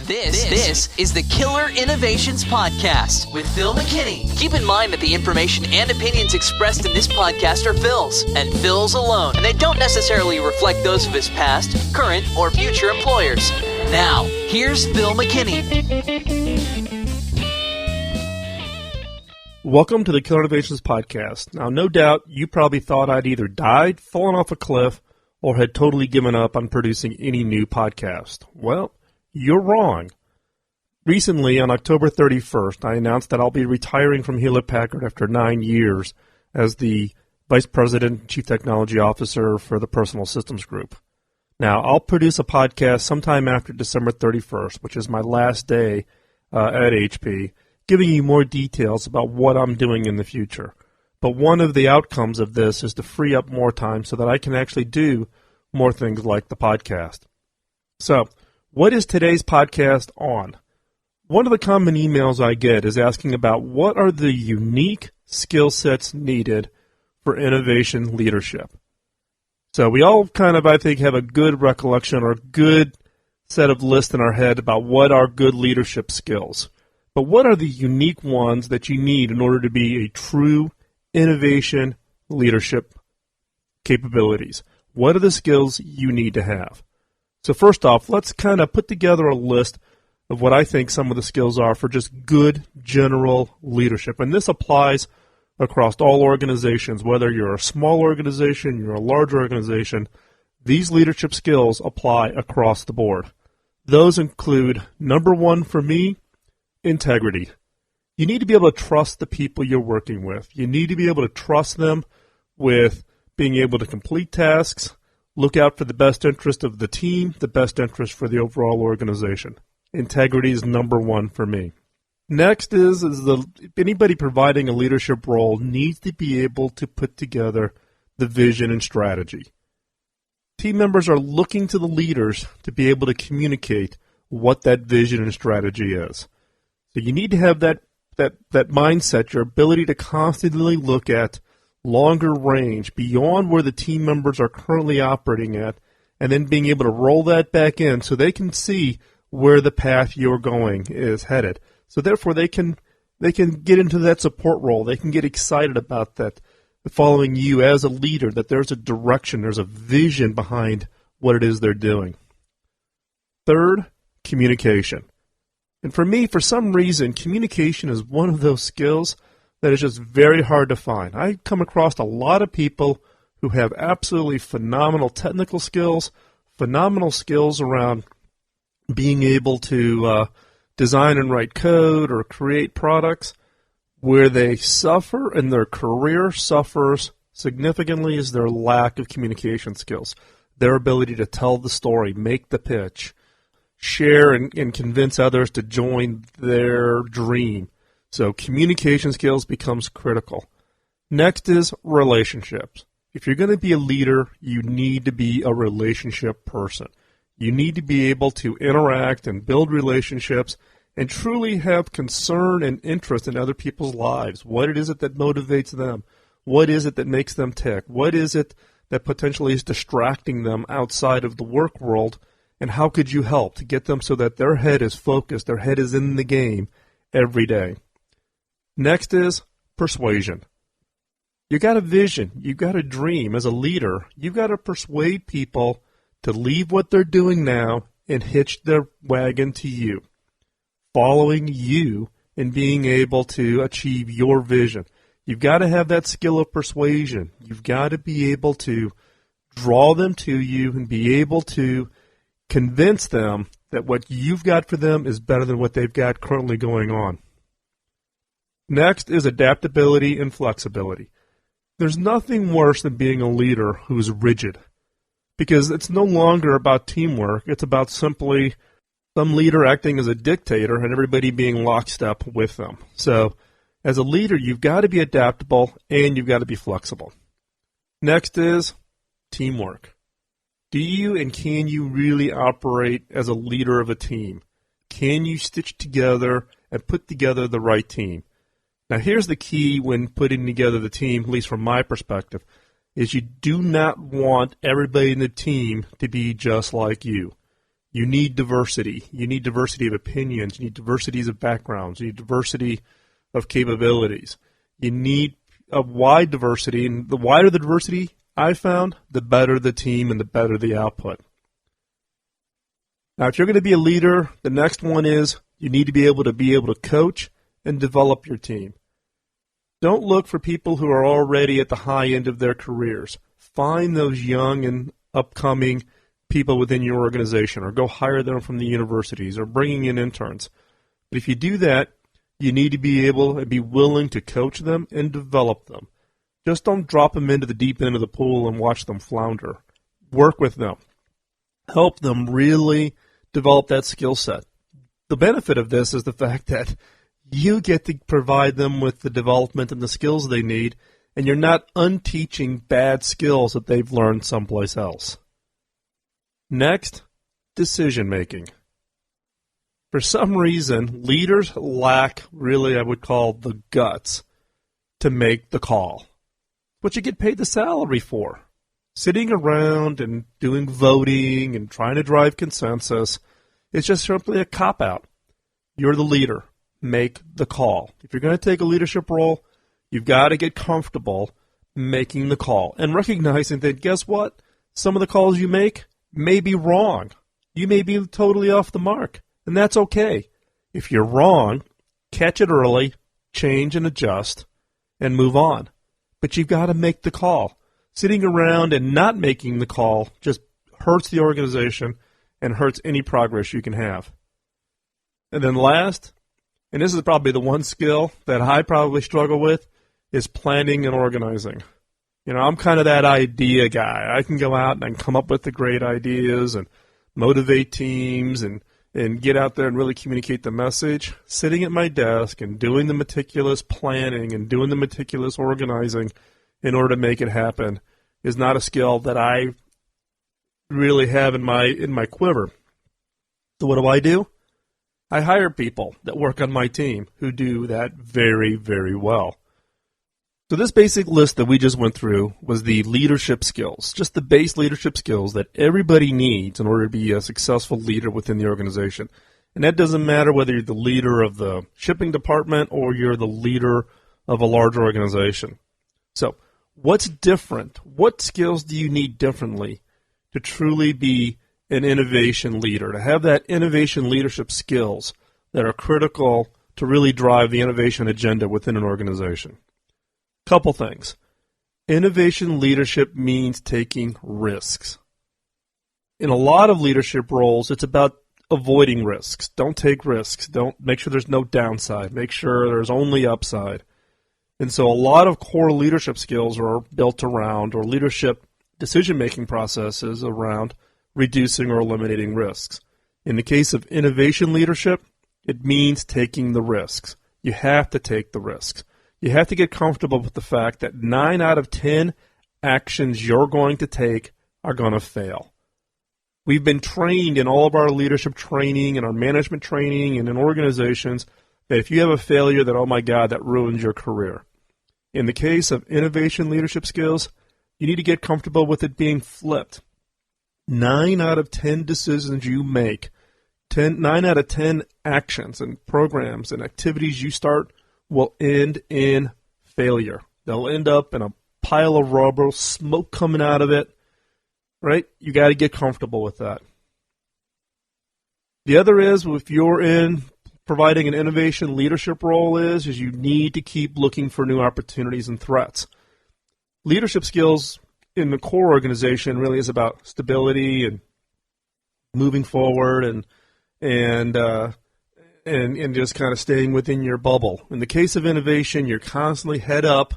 This is the Killer Innovations Podcast with Phil McKinney. Keep in mind that the information and opinions expressed in this podcast are Phil's, and Phil's alone, and they don't necessarily reflect those of his past, current, or future employers. Now, here's Phil McKinney. Welcome to the Killer Innovations Podcast. Now, no doubt you probably thought I'd either died, fallen off a cliff, or had totally given up on producing any new podcast. Well, you're wrong. Recently, on October 31st, I announced that I'll be retiring from Hewlett-Packard after 9 years as the Vice President and Chief Technology Officer for the Personal Systems Group. Now, I'll produce a podcast sometime after December 31st, which is my last day at HP, giving you more details about what I'm doing in the future. But one of the outcomes of this is to free up more time so that I can actually do more things like the podcast. So, what is today's podcast on? One of the common emails I get is asking about what are the unique skill sets needed for innovation leadership. So we all kind of, I think, have a good recollection or a good set of lists in our head about what are good leadership skills. But what are the unique ones that you need in order to be a true innovation leadership capabilities? What are the skills you need to have? So first off, let's kind of put together a list of what I think some of the skills are for just good general leadership. And this applies across all organizations, whether you're a small organization, you're a large organization. These leadership skills apply across the board. Those include, number one for me, integrity. You need to be able to trust the people you're working with. You need to be able to trust them with being able to complete tasks, look out for the best interest of the team, the best interest for the overall organization. Integrity is number one for me. Next is anybody providing a leadership role needs to be able to put together the vision and strategy. Team members are looking to the leaders to be able to communicate what that vision and strategy is. So you need to have that mindset, your ability to constantly look at longer range, beyond where the team members are currently operating at, and then being able to roll that back in so they can see where the path you're going is headed. So therefore they can get into that support role. They can get excited about that, following you as a leader, that there's a direction, there's a vision behind what it is they're doing. Third, communication. And for me, for some reason, communication is one of those skills that is just very hard to find. I come across a lot of people who have absolutely phenomenal technical skills, phenomenal skills around being able to design and write code or create products. Where they suffer and their career suffers significantly is their lack of communication skills, their ability to tell the story, make the pitch, share and convince others to join their dream. So communication skills becomes critical. Next is relationships. If you're going to be a leader, you need to be a relationship person. You need to be able to interact and build relationships and truly have concern and interest in other people's lives. What is it that motivates them? What is it that makes them tick? What is it that potentially is distracting them outside of the work world? And how could you help to get them so that their head is focused, their head is in the game every day? Next is persuasion. You got a vision. You got a dream. As a leader, you got to persuade people to leave what they're doing now and hitch their wagon to you, following you and being able to achieve your vision. You've got to have that skill of persuasion. You've got to be able to draw them to you and be able to convince them that what you've got for them is better than what they've got currently going on. Next is adaptability and flexibility. There's nothing worse than being a leader who's rigid, because it's no longer about teamwork. It's about simply some leader acting as a dictator and everybody being lockstep with them. So as a leader, you've got to be adaptable and you've got to be flexible. Next is teamwork. Do you and can you really operate as a leader of a team? Can you stitch together and put together the right team? Now, here's the key when putting together the team, at least from my perspective, is you do not want everybody in the team to be just like you. You need diversity. You need diversity of opinions. You need diversities of backgrounds. You need diversity of capabilities. You need a wide diversity, and the wider the diversity I found, the better the team and the better the output. Now, if you're going to be a leader, the next one is you need to be able to coach and develop your team. Don't look for people who are already at the high end of their careers. Find those young and upcoming people within your organization, or go hire them from the universities, or bringing in interns. But if you do that, you need to be able and be willing to coach them and develop them. Just don't drop them into the deep end of the pool and watch them flounder. Work with them. Help them really develop that skill set. The benefit of this is the fact that you get to provide them with the development and the skills they need, and you're not unteaching bad skills that they've learned someplace else. Next, decision making. For some reason, leaders lack, really, I would call, the guts to make the call. What you get paid the salary for. Sitting around and doing voting and trying to drive consensus is just simply a cop-out. You're the leader. Make the call. If you're going to take a leadership role, you've got to get comfortable making the call and recognizing that, guess what? Some of the calls you make may be wrong. You may be totally off the mark. And that's okay. If you're wrong, catch it early, change and adjust, and move on. But you've got to make the call. Sitting around and not making the call just hurts the organization and hurts any progress you can have. And then last, and this is probably the one skill that I probably struggle with, is planning and organizing. You know, I'm kind of that idea guy. I can go out and I can come up with the great ideas and motivate teams and get out there and really communicate the message. Sitting at my desk and doing the meticulous planning and doing the meticulous organizing in order to make it happen is not a skill that I really have in my quiver. So what do? I hire people that work on my team who do that very, very well. So this basic list that we just went through was the leadership skills, just the base leadership skills that everybody needs in order to be a successful leader within the organization. And that doesn't matter whether you're the leader of the shipping department or you're the leader of a large organization. So what's different? What skills do you need differently to truly be an innovation leader, to have that innovation leadership skills that are critical to really drive the innovation agenda within an organization? Couple things. Innovation leadership means taking risks. In a lot of leadership roles, it's about avoiding risks. Don't take risks. Don't make sure there's no downside. Make sure there's only upside. And so a lot of core leadership skills are built around, or leadership decision-making processes around, reducing or eliminating risks. In the case of innovation leadership, it means taking the risks. You have to take the risks. You have to get comfortable with the fact that 9 out of 10 actions you're going to take are going to fail. We've been trained in all of our leadership training and our management training and in organizations that if you have a failure, that, oh my God, that ruins your career. In the case of innovation leadership skills, you need to get comfortable with it being flipped. 9 out of 10 decisions you make, 9 out of 10 actions and programs and activities you start will end in failure. They'll end up in a pile of rubble, smoke coming out of it, right? You got to get comfortable with that. The other is, if you're in providing an innovation leadership role, is you need to keep looking for new opportunities and threats. Leadership skills in the core organization really is about stability and moving forward and just kind of staying within your bubble. In the case of innovation, you're constantly head up,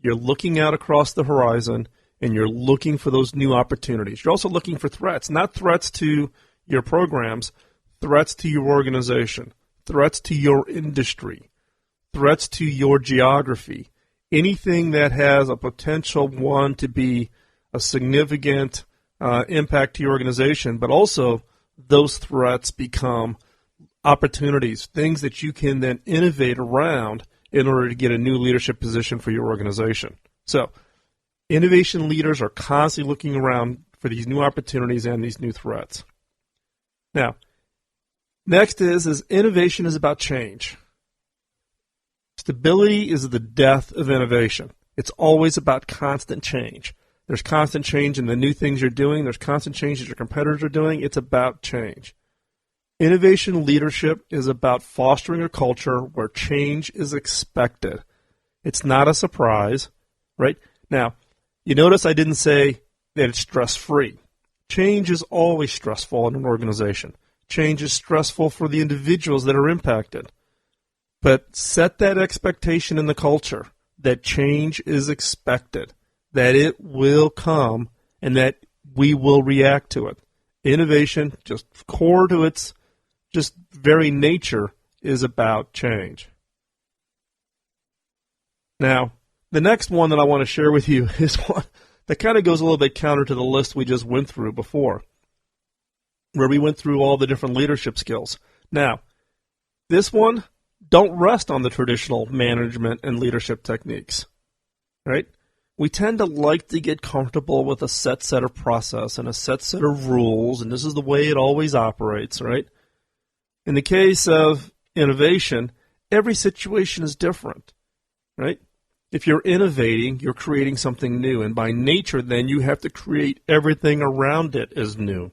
you're looking out across the horizon, and you're looking for those new opportunities. You're also looking for threats, not threats to your programs, threats to your organization, threats to your industry, threats to your geography, anything that has a potential, one, to be a significant impact to your organization, but also those threats become opportunities, things that you can then innovate around in order to get a new leadership position for your organization. So innovation leaders are constantly looking around for these new opportunities and these new threats. Now, next is innovation is about change. Stability is the death of innovation. It's always about constant change. There's constant change in the new things you're doing. There's constant change that your competitors are doing. It's about change. Innovation leadership is about fostering a culture where change is expected. It's not a surprise, right? Now, you notice I didn't say that it's stress-free. Change is always stressful in an organization. Change is stressful for the individuals that are impacted. But set that expectation in the culture that change is expected, that it will come, and that we will react to it. Innovation, just core to its just very nature, is about change. Now, the next one that I want to share with you is one that kind of goes a little bit counter to the list we just went through before, where we went through all the different leadership skills. Now, this one, don't rest on the traditional management and leadership techniques, right? We tend to like to get comfortable with a set of process and a set of rules, and this is the way it always operates, right? In the case of innovation, every situation is different, right? If you're innovating, you're creating something new, and by nature, then you have to create everything around it as new,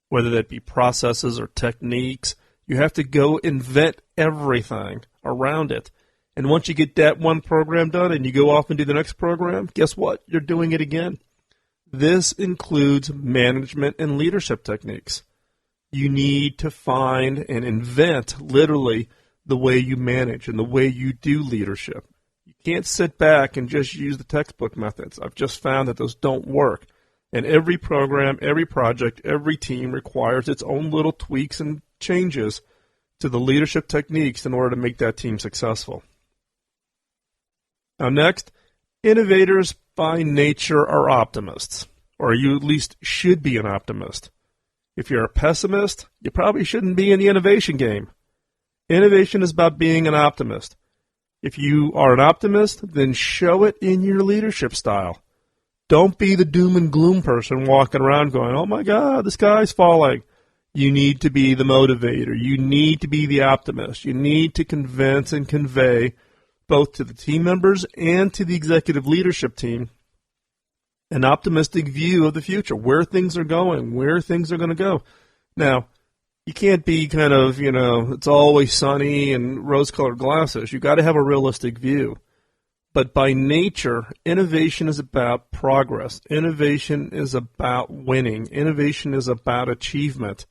whether that be processes or techniques. You have to go invent everything around it. And once you get that one program done and you go off and do the next program, guess what? You're doing it again. This includes management and leadership techniques. You need to find and invent, literally, the way you manage and the way you do leadership. You can't sit back and just use the textbook methods. I've just found that those don't work. And every program, every project, every team requires its own little tweaks and changes to the leadership techniques in order to make that team successful. Now next, innovators by nature are optimists, or you at least should be an optimist. If you're a pessimist, you probably shouldn't be in the innovation game. Innovation is about being an optimist. If you are an optimist, then show it in your leadership style. Don't be the doom and gloom person walking around going, oh my God, the sky's falling. You need to be the motivator. You need to be the optimist. You need to convince and convey both to the team members and to the executive leadership team an optimistic view of the future, where things are going, where things are going to go. Now, you can't be kind of, it's always sunny and rose-colored glasses. You've got to have a realistic view. But by nature, innovation is about progress. Innovation is about winning. Innovation is about achievement.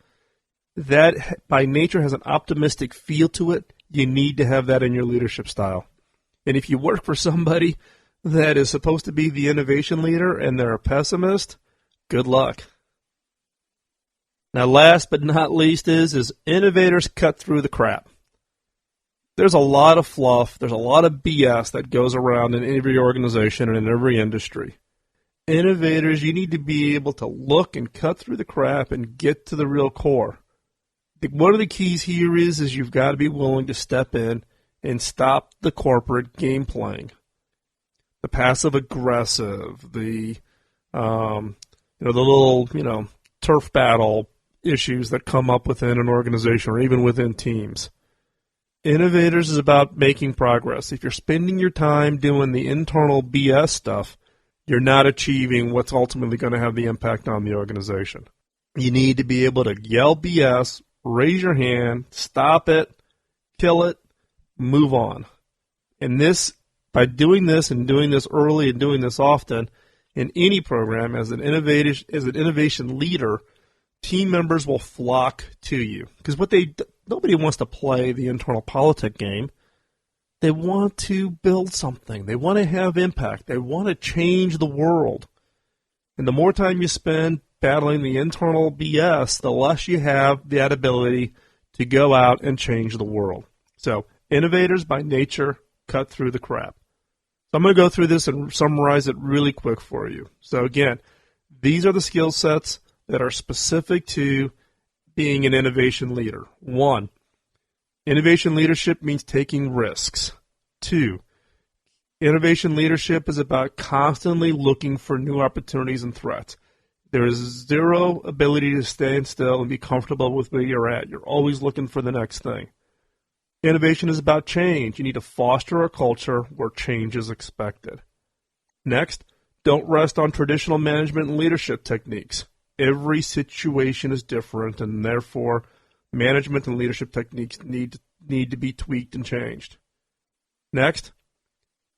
That, by nature, has an optimistic feel to it. You need to have that in your leadership style. And if you work for somebody that is supposed to be the innovation leader and they're a pessimist, good luck. Now, last but not least is innovators cut through the crap. There's a lot of fluff, there's a lot of BS that goes around in every organization and in every industry. Innovators, you need to be able to look and cut through the crap and get to the real core. One of the keys here is you've got to be willing to step in and stop the corporate game playing. The passive aggressive, the little, turf battle issues that come up within an organization or even within teams. Innovators is about making progress. If you're spending your time doing the internal BS stuff, you're not achieving what's ultimately going to have the impact on the organization. You need to be able to yell BS, raise your hand, stop it, kill it, move on. And this, by doing this and doing this early and doing this often in any program as an innovation leader, team members will flock to you. Because nobody wants to play the internal politic game. They want to build something. They want to have impact. They want to change the world. And the more time you spend battling the internal BS, the less you have that ability to go out and change the world. So, innovators by nature cut through the crap. So I'm going to go through this and summarize it really quick for you. So again, these are the skill sets that are specific to being an innovation leader. 1, innovation leadership means taking risks. 2, innovation leadership is about constantly looking for new opportunities and threats. There is zero ability to stand still and be comfortable with where you're at. You're always looking for the next thing. Innovation is about change. You need to foster a culture where change is expected. Next, don't rest on traditional management and leadership techniques. Every situation is different, and therefore, management and leadership techniques need to be tweaked and changed. Next,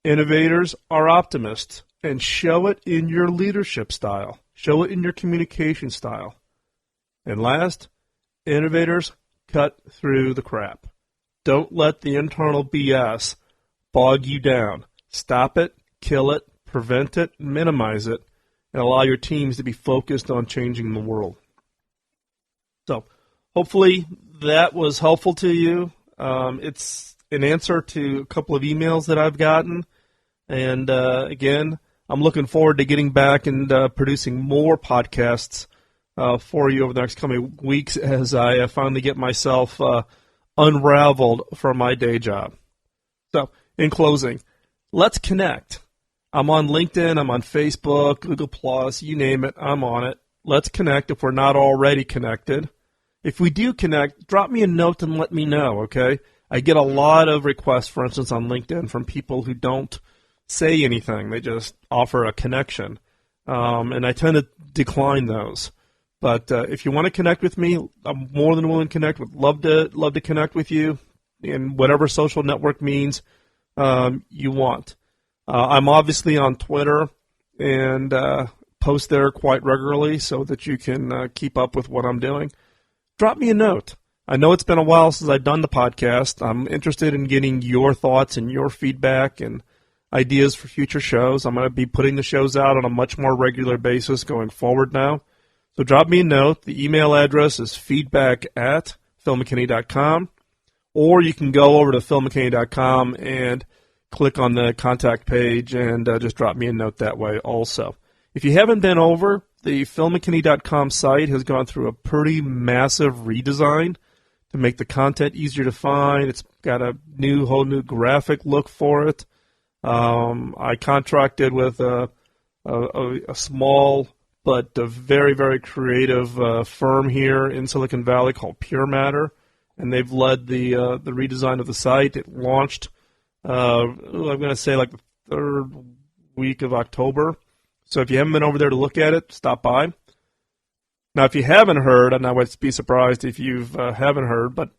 innovators are optimists, and show it in your leadership style. Show it in your communication style. And last, innovators cut through the crap. Don't let the internal BS bog you down. Stop it, kill it, prevent it, minimize it, and allow your teams to be focused on changing the world. So, hopefully that was helpful to you. It's an answer to a couple of emails that I've gotten. And again, I'm looking forward to getting back and producing more podcasts for you over the next coming weeks as I finally get myself unraveled from my day job. So, in closing, let's connect. I'm on LinkedIn, I'm on Facebook, Google+, you name it, I'm on it. Let's connect if we're not already connected. If we do connect, drop me a note and let me know, okay? I get a lot of requests, for instance, on LinkedIn from people who don't say anything. They just offer a connection, and I tend to decline those. But if you want to connect with me, I'm more than willing to connect. Would love to connect with you in whatever social network means you want. I'm obviously on Twitter and post there quite regularly so that you can keep up with what I'm doing. Drop me a note. I know it's been a while since I've done the podcast. I'm interested in getting your thoughts and your feedback and ideas for future shows. I'm going to be putting the shows out on a much more regular basis going forward now. So drop me a note. The email address is feedback@philmckinney.com, or you can go over to philmckinney.com and click on the contact page and just drop me a note that way also. If you haven't been over, the philmckinney.com site has gone through a pretty massive redesign to make the content easier to find. It's got a whole new graphic look for it. I contracted with a small but a very, very creative firm here in Silicon Valley called Pure Matter, and they've led the redesign of the site. It launched, I'm going to say, like the third week of October. So if you haven't been over there to look at it, stop by. Now, if you haven't heard, and I would be surprised if you haven't heard, but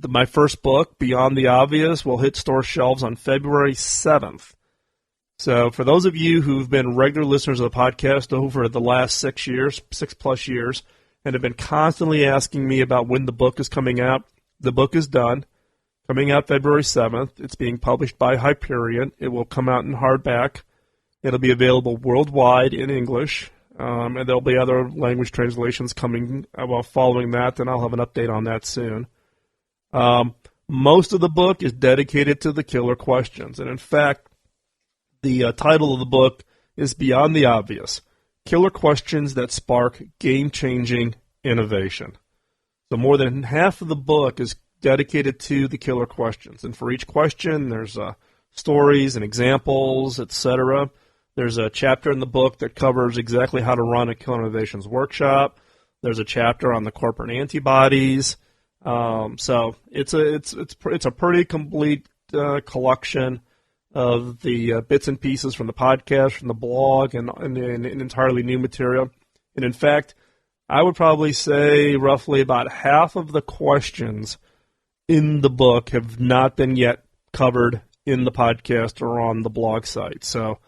my first book, Beyond the Obvious, will hit store shelves on February 7th. So for those of you who've been regular listeners of the podcast over the last 6+ years, and have been constantly asking me about when the book is coming out, the book is done, coming out February 7th. It's being published by Hyperion. It will come out in hardback. It'll be available worldwide in English, and there'll be other language translations coming following that, and I'll have an update on that soon. Most of the book is dedicated to the killer questions, and in fact, the title of the book is Beyond the Obvious, Killer Questions That Spark Game-Changing Innovation. So more than half of the book is dedicated to the killer questions, and for each question, there's stories and examples, etc. There's a chapter in the book that covers exactly how to run a Killer Innovations workshop. There's a chapter on the corporate antibodies. So it's a pretty complete collection of the bits and pieces from the podcast, from the blog, and entirely new material. And in fact, I would probably say roughly about half of the questions in the book have not been yet covered in the podcast or on the blog site. So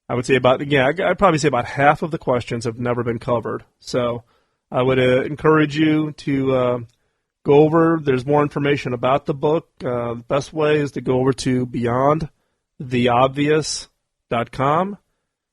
I would say I'd probably say about half of the questions have never been covered. So I would encourage you to go over. There's more information about the book. The best way is to go over to beyondtheobvious.com,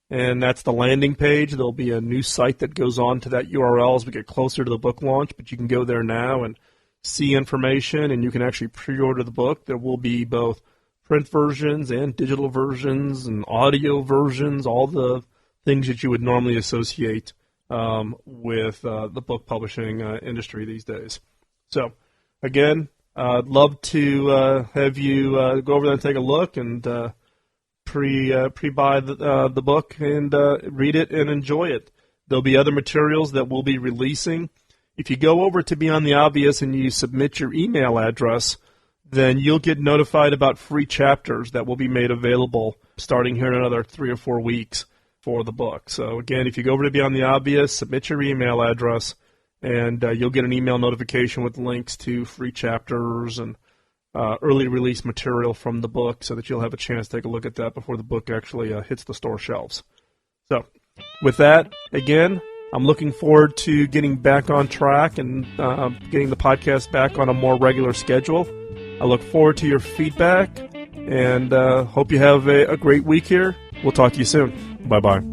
and that's the landing page. There'll be a new site that goes on to that URL as we get closer to the book launch, but you can go there now and see information, and you can actually pre-order the book. There will be both print versions and digital versions and audio versions, all the things that you would normally associate with the book publishing industry these days. So, again, I'd love to have you go over there and take a look and pre-buy the book and read it and enjoy it. There'll be other materials that we'll be releasing. If you go over to Beyond the Obvious and you submit your email address, then you'll get notified about free chapters that will be made available starting here in another 3 or 4 weeks for the book. So again, if you go over to Beyond the Obvious, submit your email address, and you'll get an email notification with links to free chapters and early release material from the book so that you'll have a chance to take a look at that before the book actually hits the store shelves. So with that, again, I'm looking forward to getting back on track and getting the podcast back on a more regular schedule. I look forward to your feedback and hope you have a great week here. We'll talk to you soon. Bye-bye.